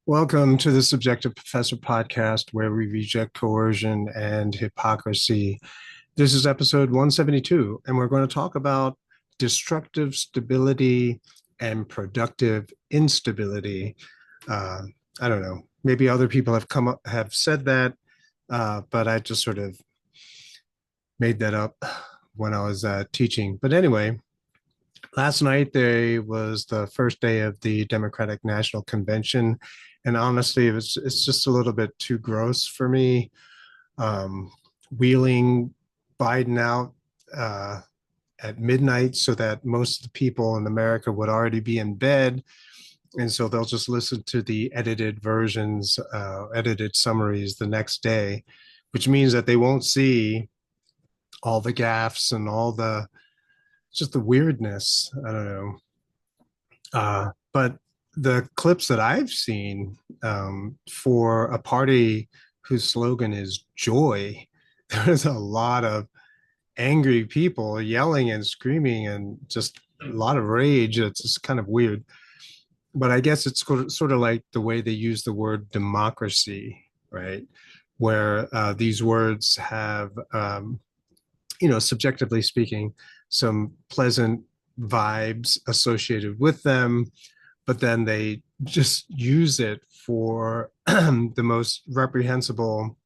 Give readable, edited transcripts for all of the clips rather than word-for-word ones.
Welcome to the Subjective Professor podcast, where we reject coercion and hypocrisy. This is episode 172, and we're going to talk about destructive stability and productive instability. Uh, I don't know. Maybe other people have said that, but I just sort of made that up when I was teaching. But anyway, last night there was the first day of the Democratic National Convention, and honestly, it's just a little bit too gross for me. Um, Wheeling Biden out uh, at midnight so that most of the people in America would already be in bed, and so they'll just listen to the edited versions, edited summaries the next day, which means that they won't see all the gaffes and all the just the weirdness. I don't know. But the clips that I've seen for a party whose slogan is joy, there's a lot of angry people yelling and screaming and just a lot of rage. It's just kind of weird. But I guess it's sort of like the way they use the word democracy, right? Where these words have, subjectively speaking, some pleasant vibes associated with them, but then they just use it for the most reprehensible,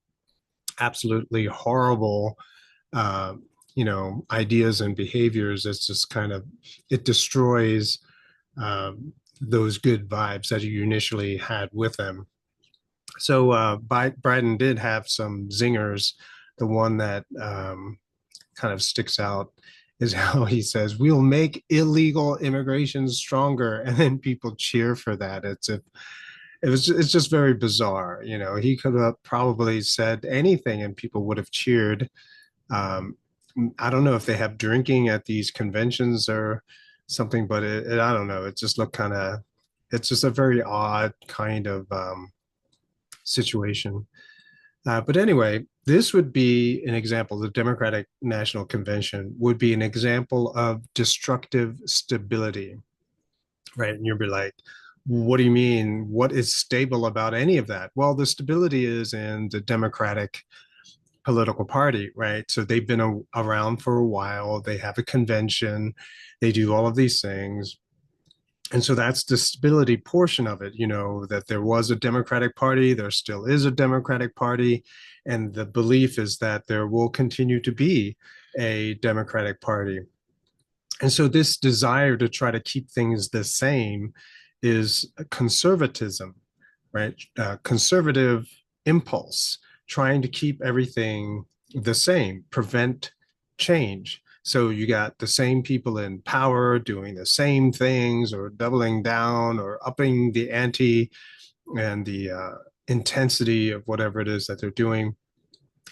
absolutely horrible, uh, ideas and behaviors. It's just kind of, it destroys those good vibes that you initially had with them. So Biden did have some zingers. The one that kind of sticks out is how he says, "We'll make illegal immigration stronger," and then people cheer for that. It's just very bizarre. He could have probably said anything and people would have cheered. Um, I don't know if they have drinking at these conventions or something, but I don't know. It just looked kind of. It's just a very odd kind of situation. But anyway, this would be an example. The Democratic National Convention would be an example of destructive stability, right? And you'll be like, what do you mean? What is stable about any of that? Well, the stability is in the Democratic political party, right? So they've been around for a while. They have a convention. They do all of these things. And so that's the stability portion of it, that there was a Democratic Party, there still is a Democratic Party, and the belief is that there will continue to be a Democratic Party. And so this desire to try to keep things the same is conservatism, right? Conservative impulse, trying to keep everything the same, prevent change. So you got the same people in power doing the same things or doubling down or upping the ante and the intensity of whatever it is that they're doing.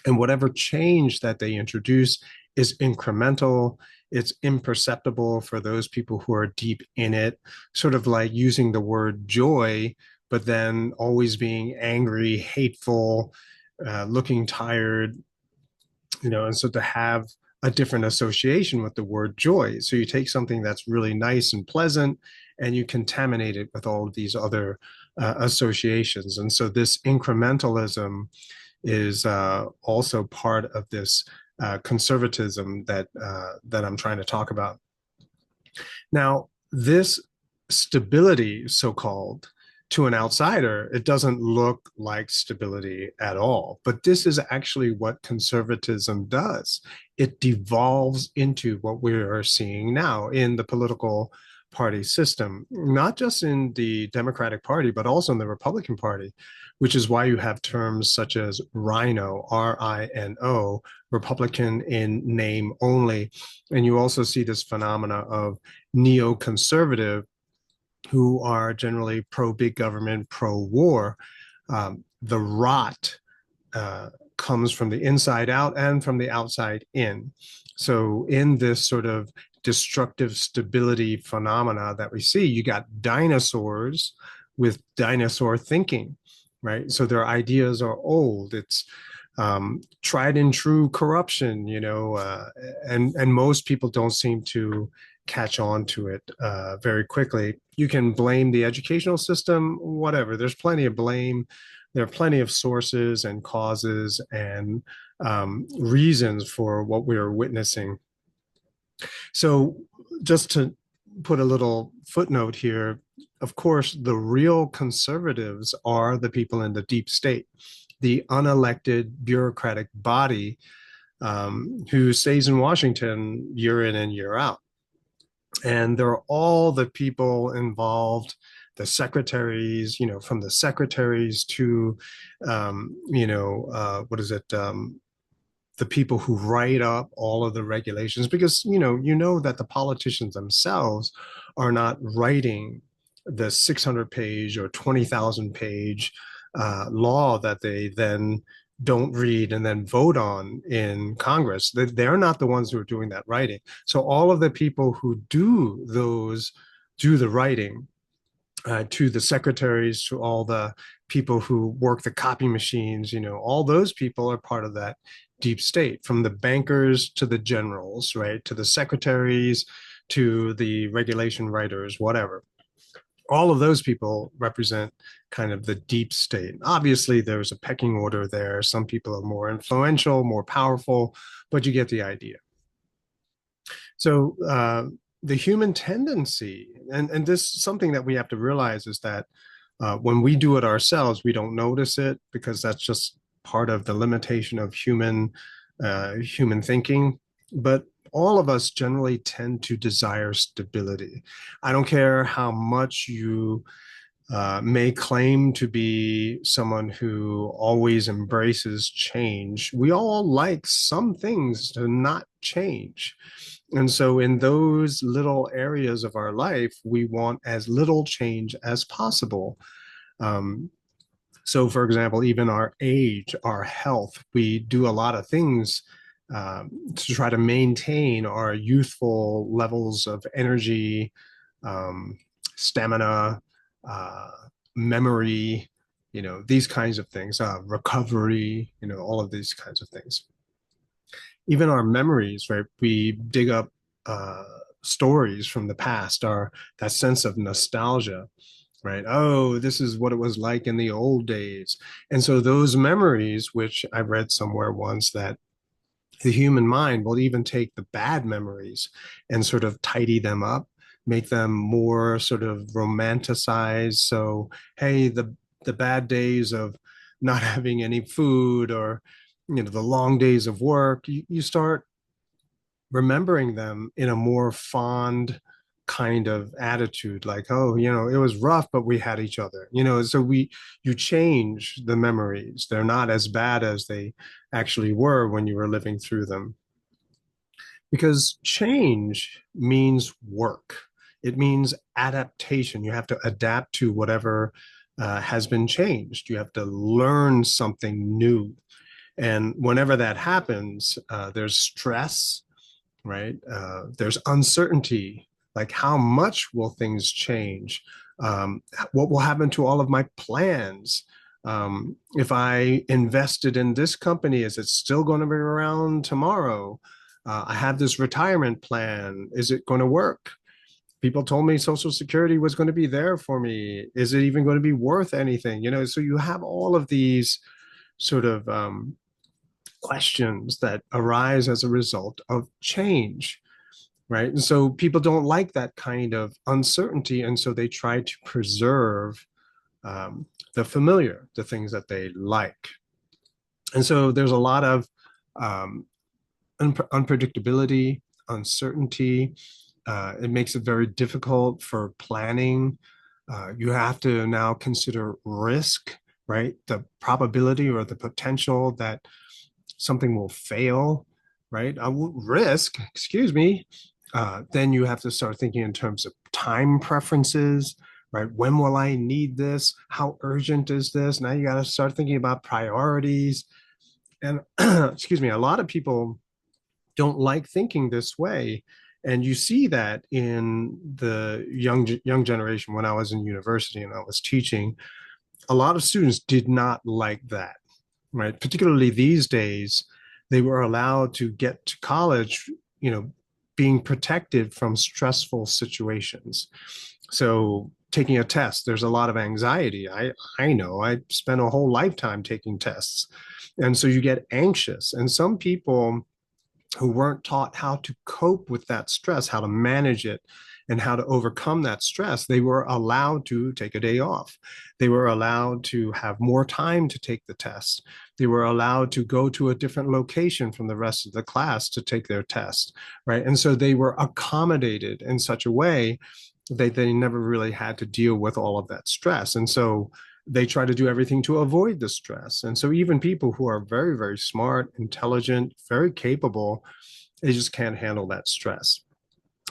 And whatever change that they introduce is incremental, it's imperceptible for those people who are deep in it, sort of like using the word joy, but then always being angry, hateful, looking tired, and so to have a different association with the word joy. So you take something that's really nice and pleasant and you contaminate it with all of these other associations. And so this incrementalism is also part of this conservatism that I'm trying to talk about. Now, this stability, so called, to an outsider, it doesn't look like stability at all. But this is actually what conservatism does. It devolves into what we are seeing now in the political party system, not just in the Democratic Party, but also in the Republican Party, which is why you have terms such as RINO, RINO, Republican in name only. And you also see this phenomena of neoconservative, who are generally pro big government, pro war. The rot comes from the inside out and from the outside in. So, in this sort of destructive stability phenomena that we see, you got dinosaurs with dinosaur thinking, right? So, their ideas are old. It's tried and true corruption, and most people don't seem to catch on to it very quickly. You can blame the educational system, whatever. There's plenty of blame. There are plenty of sources and causes and reasons for what we are witnessing. So, just to put a little footnote here, of course, the real conservatives are the people in the deep state, the unelected bureaucratic body who stays in Washington year in and year out. And there are all the people involved, the secretaries, from the secretaries to, what is it? The people who write up all of the regulations, because you know that the politicians themselves are not writing the 600 page or 20,000 page law that they then don't read and then vote on in Congress. They're not the ones who are doing that writing. So all of the people who do the writing, to the secretaries, to all the people who work the copy machines, all those people are part of that deep state, from the bankers to the generals, right, to the secretaries, to the regulation writers, whatever. All of those people represent kind of the deep state. Obviously, there's a pecking order there. Some people are more influential, more powerful, but you get the idea. So the human tendency, and this is something that we have to realize, is that when we do it ourselves, we don't notice it because that's just part of the limitation of human thinking. But all of us generally tend to desire stability. I don't care how much you may claim to be someone who always embraces change. We all like some things to not change. And so, in those little areas of our life, we want as little change as possible. Um, so, for example, even our age, our health, we do a lot of things to try to maintain our youthful levels of energy, um, stamina, uh, memory, these kinds of things, recovery, all of these kinds of things. Even our memories, right? We dig up stories from the past, our that sense of nostalgia, right? Oh, this is what it was like in the old days. And so those memories, which I read somewhere once, that the human mind will even take the bad memories and sort of tidy them up, make them more sort of romanticized. So, hey, the bad days of not having any food, or the long days of work, you start remembering them in a more fond kind of attitude, like, oh, it was rough, but we had each other, so you change the memories. They're not as bad as they actually were when you were living through them, because change means work. It means adaptation. You have to adapt to whatever has been changed. You have to learn something new. And whenever that happens, there's stress, right? There's uncertainty, like how much will things change? What will happen to all of my plans? If I invested in this company, is it still going to be around tomorrow? I have this retirement plan. Is it going to work? People told me Social Security was going to be there for me. Is it even going to be worth anything? So you have all of these sort of questions that arise as a result of change, right? And so people don't like that kind of uncertainty, and so they try to preserve the familiar, the things that they like. And so there's a lot of um, unpredictability, uncertainty. It makes it very difficult for planning. You have to now consider risk, right? The probability or the potential that something will fail, right? Risk, excuse me. Then you have to start thinking in terms of time preferences, right? When will I need this? How urgent is this? Now you got to start thinking about priorities. And excuse me, a lot of people don't like thinking this way. And you see that in the young generation. When I was in university and I was teaching, a lot of students did not like that, right? Particularly these days, they were allowed to get to college, you know, being protected from stressful situations. So taking a test, there's a lot of anxiety. I know I spent a whole lifetime taking tests. And so you get anxious. And some people who weren't taught how to cope with that stress, how to manage it, and how to overcome that stress, they were allowed to take a day off. They were allowed to have more time to take the test. They were allowed to go to a different location from the rest of the class to take their test, right? And so they were accommodated in such a way that they never really had to deal with all of that stress. And so they try to do everything to avoid the stress. And so even people who are very, very smart, intelligent, very capable, they just can't handle that stress.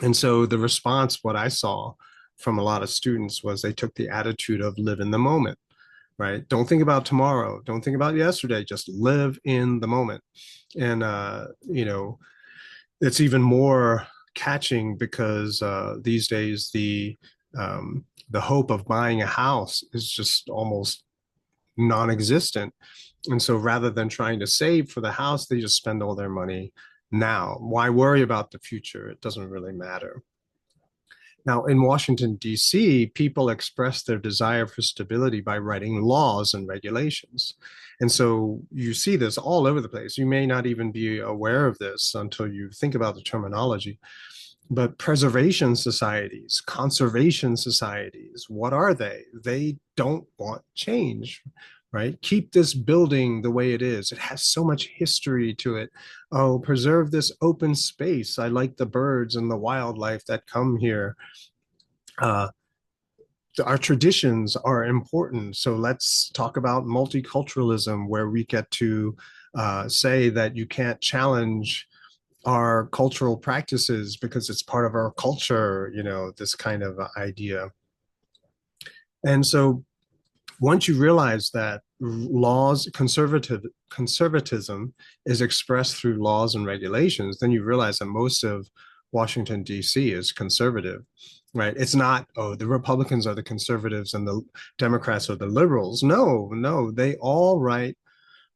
And so the response, what I saw from a lot of students was they took the attitude of live in the moment, right? Don't think about tomorrow. Don't think about yesterday. Just live in the moment. And, it's even more catching because these days the hope of buying a house is just almost non-existent. And so rather than trying to save for the house, they just spend all their money now. Why worry about the future? It doesn't really matter. Now, in Washington, D.C., people express their desire for stability by writing laws and regulations. And so you see this all over the place. You may not even be aware of this until you think about the terminology. But preservation societies, conservation societies, what are they? They don't want change, right? Keep this building the way it is. It has so much history to it. Oh, preserve this open space. I like the birds and the wildlife that come here. Uh, our traditions are important. So let's talk about multiculturalism, where we get to say that you can't challenge our cultural practices because it's part of our culture, this kind of idea. And so once you realize that conservatism is expressed through laws and regulations, then you realize that most of Washington, D.C. is conservative, right? It's not, oh, the Republicans are the conservatives and the Democrats are the liberals. No, no, they all write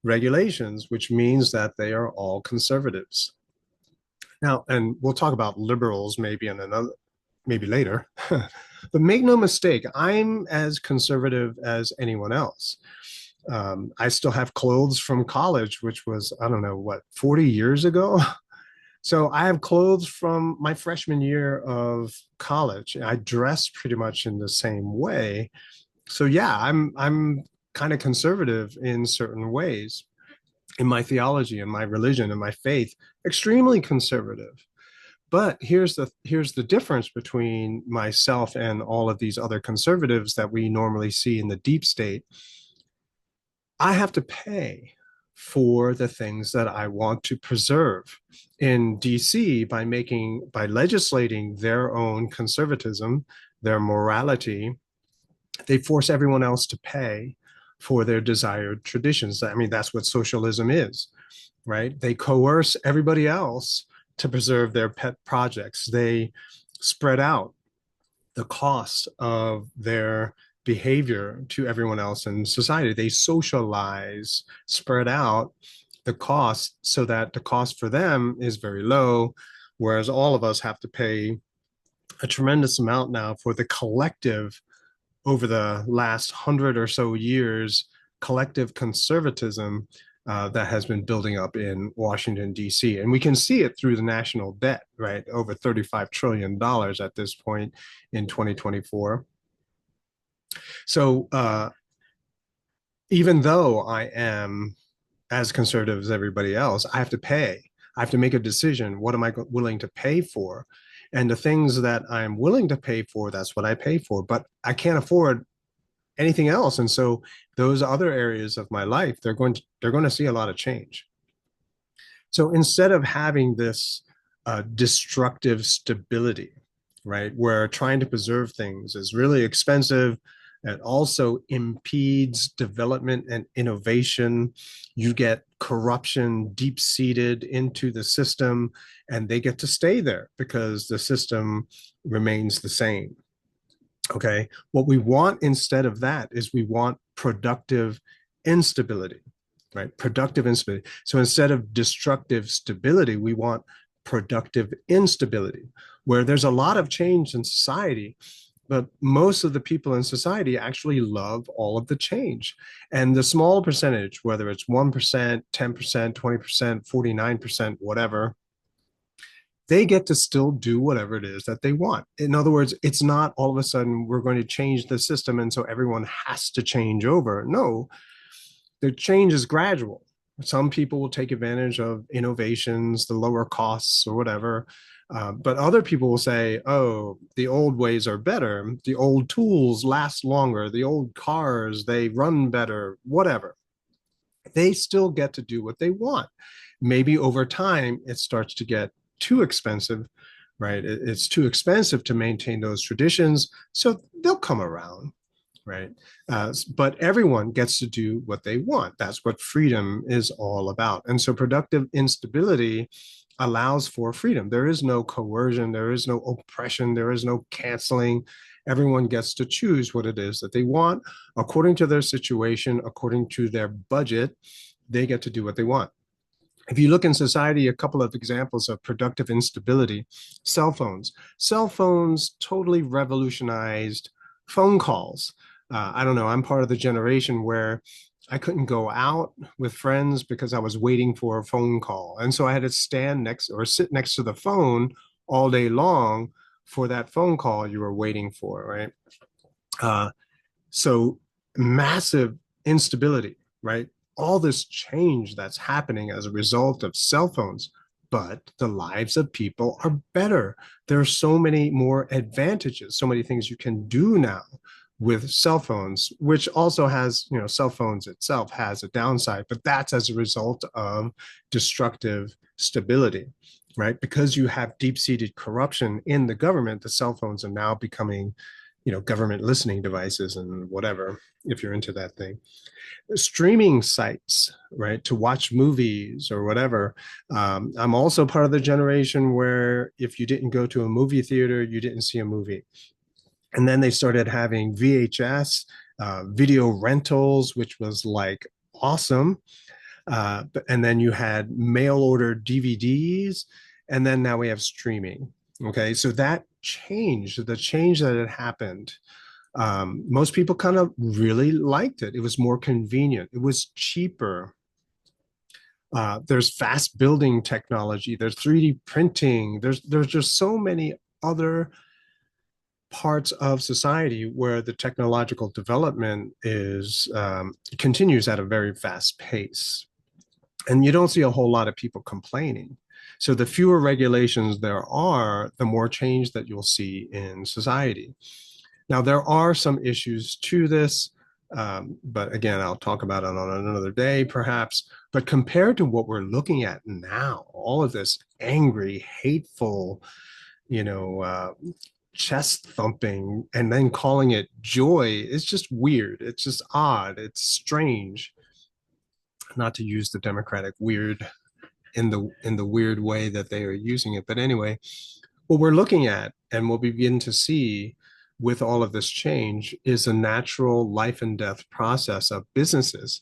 regulations, which means that they are all conservatives. Now, and we'll talk about liberals maybe in another, maybe later, but make no mistake, I'm as conservative as anyone else. I still have clothes from college, which was, I don't know, what, 40 years ago? So I have clothes from my freshman year of college. I dress pretty much in the same way. So yeah, I'm kind of conservative in certain ways in my theology and my religion and my faith, extremely conservative. But here's the difference between myself and all of these other conservatives that we normally see in the deep state. I have to pay for the things that I want to preserve. In DC, by legislating their own conservatism, their morality, they force everyone else to pay for their desired traditions. I mean, that's what socialism is, right? They coerce everybody else to preserve their pet projects. They spread out the cost of their behavior to everyone else in society. They socialize, spread out the cost so that the cost for them is very low, whereas all of us have to pay a tremendous amount now for the collective over the last 100 or so years, collective conservatism that has been building up in Washington, D.C. And we can see it through the national debt, right? Over $35 trillion at this point in 2024. So even though I am as conservative as everybody else, I have to pay. I have to make a decision. What am I willing to pay for? And the things that I'm willing to pay for, that's what I pay for. But I can't afford anything else. And so those other areas of my life, they're going to see a lot of change. So instead of having this destructive stability, right, where trying to preserve things is really expensive and also impedes development and innovation, you get corruption deep seated into the system, and they get to stay there because the system remains the same. Okay. What we want instead of that is we want productive instability, right? Productive instability. So instead of destructive stability, we want productive instability, where there's a lot of change in society, but most of the people in society actually love all of the change. And the small percentage, whether it's 1%, 10%, 20%, 49%, whatever, they get to still do whatever it is that they want. In other words, it's not all of a sudden we're going to change the system and so everyone has to change over. No, the change is gradual. Some people will take advantage of innovations, the lower costs or whatever. But other people will say, oh, the old ways are better. The old tools last longer. The old cars, they run better, whatever. They still get to do what they want. Maybe over time, it starts to get too expensive, right? It's too expensive to maintain those traditions. So they'll come around, right? But everyone gets to do what they want. That's what freedom is all about. And so productive instability allows for freedom. There is no coercion, there is no oppression, there is no canceling. Everyone gets to choose what it is that they want according to their situation, according to their budget. They get to do what they want. If you look in society, a couple of examples of productive instability: cell phones. Cell phones totally revolutionized phone calls. I don't know, I'm part of the generation where I couldn't go out with friends because I was waiting for a phone call. And so I had to stand next or sit next to the phone all day long for that phone call you were waiting for, right? Uh, so massive instability, right? All this change that's happening as a result of cell phones, but the lives of people are better. There are so many more advantages, so many things you can do now with cell phones, which also has, cell phones itself has a downside, but that's as a result of destructive stability, right? Because you have deep-seated corruption in the government, the cell phones are now becoming, government listening devices and whatever, if you're into that thing. Streaming sites, right, to watch movies or whatever. I'm also part of the generation where if you didn't go to a movie theater, you didn't see a movie. And then they started having VHS, video rentals, which was like awesome. And then you had mail order DVDs. And then now we have streaming. Okay. So that changed, the change that had happened. Most people kind of really liked it. It was more convenient. It was cheaper. There's fast building technology. There's 3D printing. There's just so many other parts of society where the technological development is continues at a very fast pace, and you don't see a whole lot of people complaining. So the fewer regulations there are, the more change that you'll see in society. Now there are some issues to this, but again, I'll talk about it on another day, perhaps. But compared to what we're looking at now, all of this angry, hateful, you know, chest thumping and then calling it joy, it's just weird. It's just odd. It's strange. Not to use the Democratic weird in the weird way that they are using it. But anyway, what we're looking at and what we begin to see with all of this change is a natural life and death process of businesses.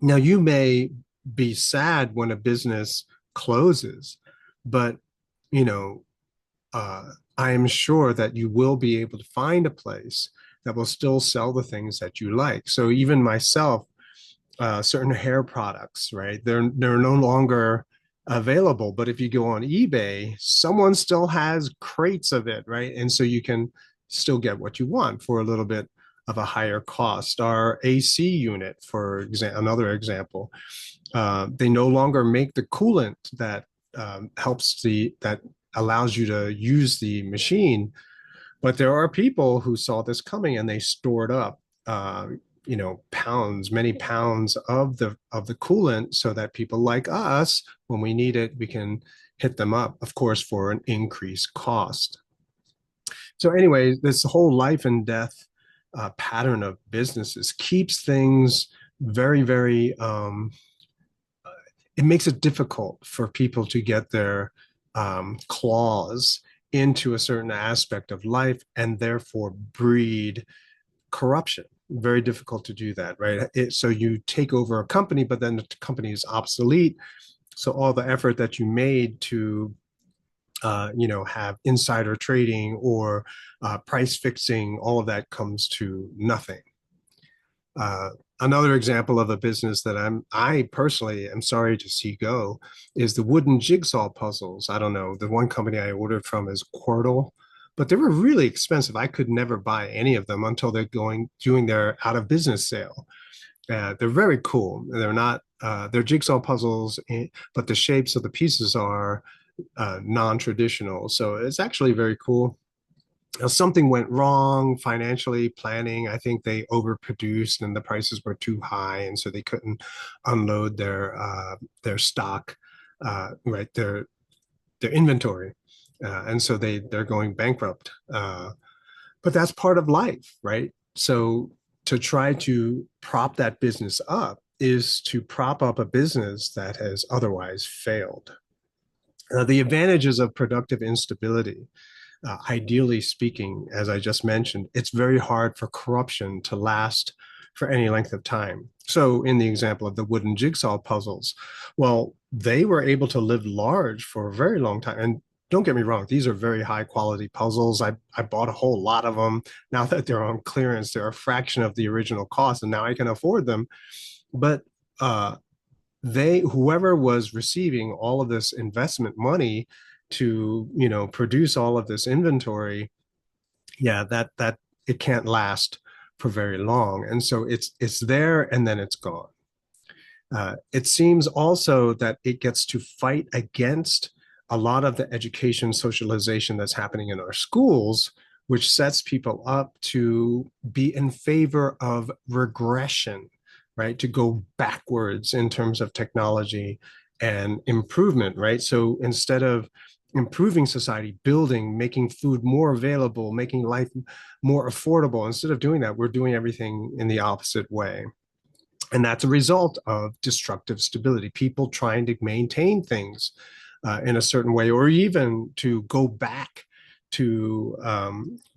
Now, you may be sad when a business closes, but you know, I am sure that you will be able to find a place that will still sell the things that you like. So even myself, certain hair products, right? They're no longer available, but if you go on eBay, someone still has crates of it, right? And so you can still get what you want for a little bit of a higher cost. Our AC unit, for another example, they no longer make the coolant that that allows you to use the machine. But there are people who saw this coming and they stored up, pounds, many pounds of the coolant, so that people like us, when we need it, we can hit them up, of course, for an increased cost. So anyway, this whole life and death pattern of businesses keeps things very, very. It makes it difficult for people to get their claws into a certain aspect of life and therefore breed corruption. Very difficult to do that, right? So you take over a company, but then the company is obsolete So all the effort that you made to have insider trading or price fixing, all of that comes to nothing. Uh, Another example of a business that I personally am sorry to see go is the wooden jigsaw puzzles. I don't know. The one company I ordered from is Quirtle, but they were really expensive. I could never buy any of them until they're going doing their out of business sale. They're very cool. They're not they're jigsaw puzzles, but the shapes of the pieces are non-traditional. So it's actually very cool. Something went wrong financially planning. I think they overproduced and the prices were too high, and so they couldn't unload their stock, right, their inventory, and so they're going bankrupt. But that's part of life, right? So to try to prop that business up is to prop up a business that has otherwise failed. The advantages of productive instability, ideally speaking, as I just mentioned, it's very hard for corruption to last for any length of time. So, in the example of the wooden jigsaw puzzles, well, they were able to live large for a very long time. And don't get me wrong, these are very high quality puzzles. I bought a whole lot of them. Now that they're on clearance, they're a fraction of the original cost, and now I can afford them. But whoever was receiving all of this investment money to produce all of this inventory, yeah, that it can't last for very long, and so it's there and then it's gone. It seems also that it gets to fight against a lot of the education socialization that's happening in our schools, which sets people up to be in favor of regression, right? To go backwards in terms of technology and improvement, right? So instead of improving society, building, making food more available, making life more affordable, instead of doing that, we're doing everything in the opposite way. And that's a result of destructive stability, people trying to maintain things in a certain way, or even to go back to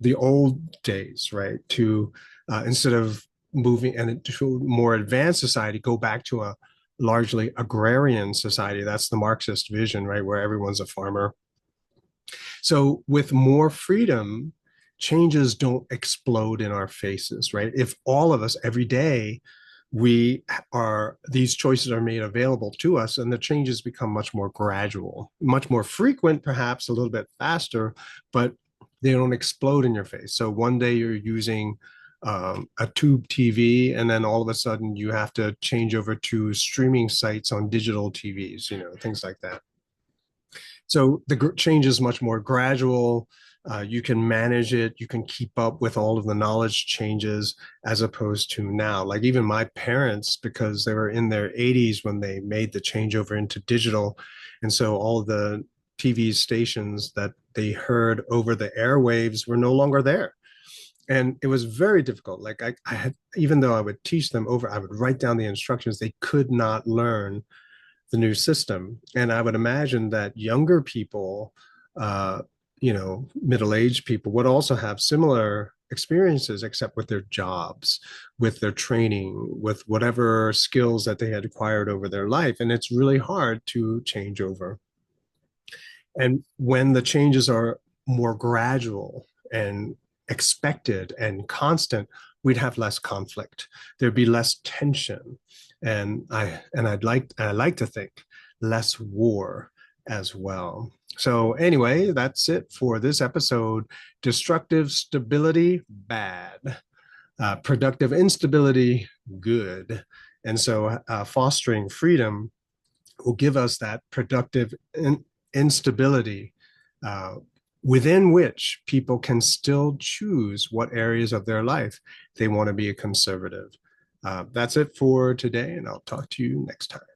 the old days, right? To instead of moving and to a more advanced society, go back to a largely agrarian society. That's the Marxist vision, right? Where everyone's a farmer. So with more freedom, changes don't explode in our faces, right? If all of us every day these choices are made available to us, and the changes become much more gradual, much more frequent, perhaps a little bit faster, but they don't explode in your face. So one day you're using a tube TV, and then all of a sudden you have to change over to streaming sites on digital TVs, things like that. So the change is much more gradual. You can manage it. You can keep up with all of the knowledge changes as opposed to now. Like even my parents, because they were in their 80s when they made the changeover into digital. And so all of the TV stations that they heard over the airwaves were no longer there. And it was very difficult. Like I had, even though I would teach them over, I would write down the instructions, they could not learn the new system. And I would imagine that younger people, uh, middle-aged people would also have similar experiences, except with their jobs, with their training, with whatever skills that they had acquired over their life. And it's really hard to change over. And when the changes are more gradual and expected and constant, we'd have less conflict. There'd be less tension, and I like to think less war as well. So anyway, that's it for this episode. Destructive stability, bad. Productive instability, good. And so fostering freedom will give us that productive instability uh, within which people can still choose what areas of their life they want to be a conservative. That's it for today, and I'll talk to you next time.